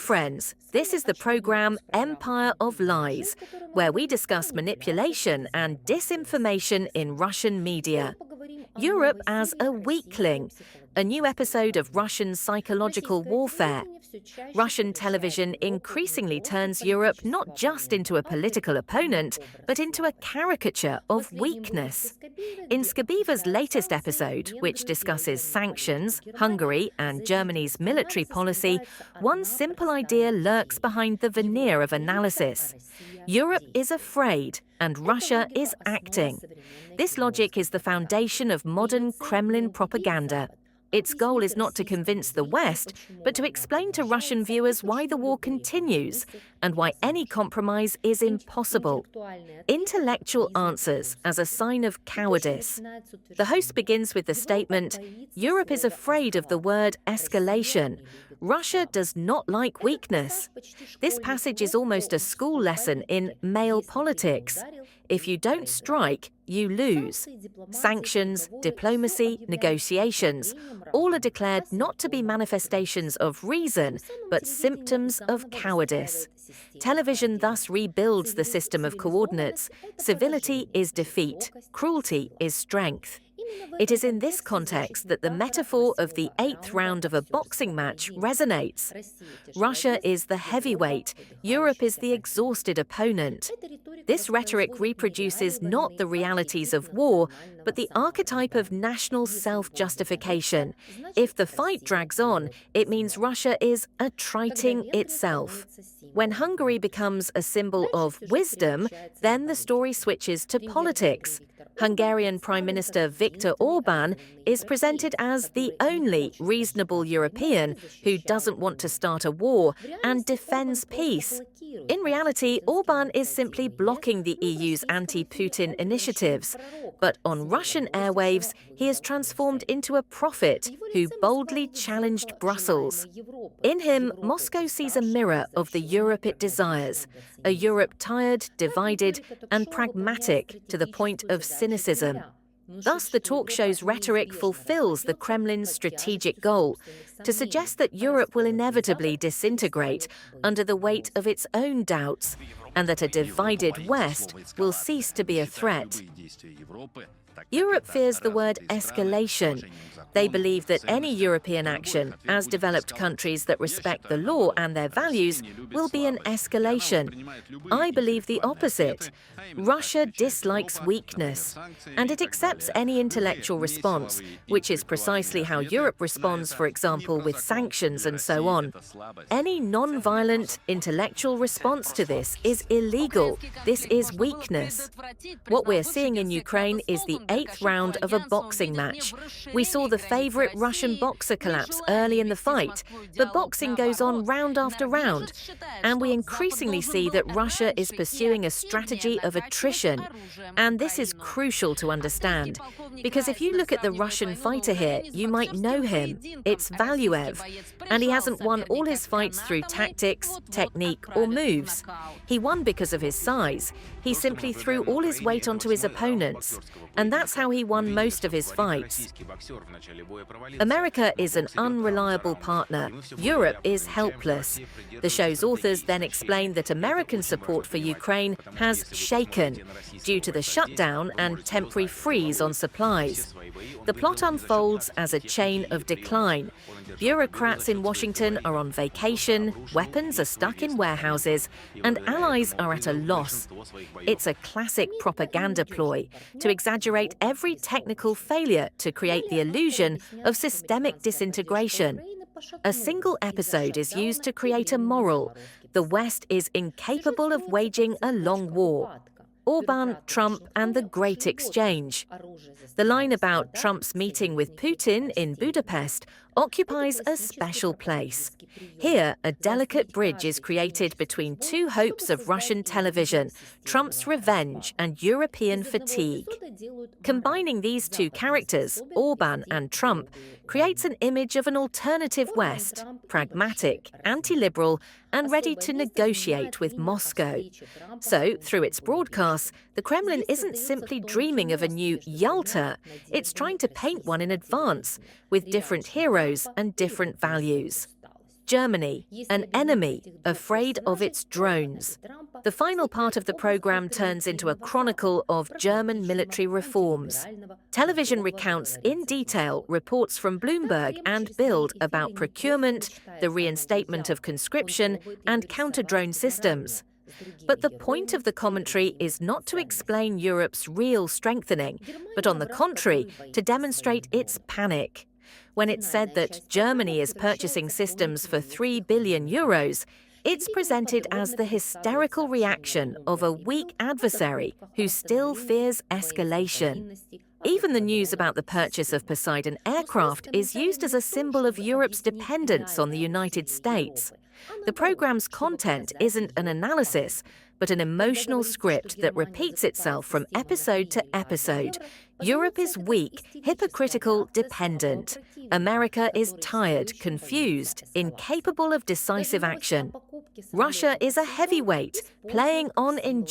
friends, this is the program Empire of Lies, where we discuss manipulation and disinformation in Russian media. Europe as a weakling, a new episode of Russian psychological warfare. Russian television increasingly turns Europe not just into a political opponent, but into a caricature of weakness. In Skabeeva's latest episode, which discusses sanctions, Hungary and Germany's military policy, one simple idea lurks behind the veneer of analysis. Europe is afraid and Russia is acting. This logic is the foundation of modern Kremlin propaganda. Its goal is not to convince the West, but to explain to Russian viewers why the war continues and why any compromise is impossible. Intellectual answers as a sign of cowardice. The host begins with the statement, "Europe is afraid of the word escalation. Russia does not like weakness." This passage is almost a school lesson in male politics. If you don't strike, you lose. Sanctions, diplomacy, negotiations, all are declared not to be manifestations of reason, but symptoms of cowardice. Television thus rebuilds the system of coordinates. Civility is defeat, cruelty is strength. It is in this context that the metaphor of the 8th round of a boxing match resonates. Russia is the heavyweight, Europe is the exhausted opponent. This rhetoric reproduces not the realities of war, but the archetype of national self-justification. If the fight drags on, it means Russia is attriting itself. When Hungary becomes a symbol of wisdom, then the story switches to politics. Hungarian Prime Minister Viktor Orbán is presented as the only reasonable European who doesn't want to start a war and defends peace. In reality, Orbán is simply blocking the EU's anti-Putin initiatives. But on Russian airwaves, he is transformed into a prophet who boldly challenged Brussels. In him, Moscow sees a mirror of the Europe it desires, a Europe tired, divided, and pragmatic to the point of cynicism. Thus, the talk show's rhetoric fulfills the Kremlin's strategic goal, to suggest that Europe will inevitably disintegrate under the weight of its own doubts, and that a divided West will cease to be a threat. Europe fears the word escalation. They believe that any European action, as developed countries that respect the law and their values, will be an escalation. I believe the opposite. Russia dislikes weakness, and it accepts any intellectual response, which is precisely how Europe responds, for example, with sanctions and so on. Any non-violent intellectual response to this is illegal. This is weakness. What we're seeing in Ukraine is the 8th round of a boxing match. We saw the favorite Russian boxer collapse early in the fight, but boxing goes on round after round, and we increasingly see that Russia is pursuing a strategy of attrition, and this is crucial to understand, because if you look at the Russian fighter here, you might know him. It's Valuev, and he hasn't won all his fights through tactics, technique, or moves. He won because of his size. He simply threw all his weight onto his opponents, and that's how he won most of his fights. America is an unreliable partner. Europe is helpless. The show's authors then explain that American support for Ukraine has shaken due to the shutdown and temporary freeze on supplies. The plot unfolds as a chain of decline. Bureaucrats in Washington are on vacation, weapons are stuck in warehouses, and allies are at a loss. It's a classic propaganda ploy to exaggerate every technical failure to create the illusion of systemic disintegration. A single episode is used to create a moral. The West is incapable of waging a long war. Orbán, Trump, and the Great Exchange. The line about Trump's meeting with Putin in Budapest occupies a special place. Here, a delicate bridge is created between two hopes of Russian television, Trump's revenge and European fatigue. Combining these two characters, Orbán and Trump, creates an image of an alternative West, pragmatic, anti-liberal, and ready to negotiate with Moscow. So, through its broadcasts, the Kremlin isn't simply dreaming of a new Yalta, it's trying to paint one in advance, with different heroes and different values. Germany, an enemy afraid of its drones. The final part of the program turns into a chronicle of German military reforms. Television recounts in detail reports from Bloomberg and Bild about procurement, the reinstatement of conscription, and counter-drone systems. But the point of the commentary is not to explain Europe's real strengthening, but on the contrary, to demonstrate its panic. When it's said that Germany is purchasing systems for €3 billion, it's presented as the hysterical reaction of a weak adversary who still fears escalation. Even the news about the purchase of Poseidon aircraft is used as a symbol of Europe's dependence on the United States. The program's content isn't an analysis, but an emotional script that repeats itself from episode to episode. Europe is weak, hypocritical, dependent. America is tired, confused, incapable of decisive action. Russia is a heavyweight, playing on endurance.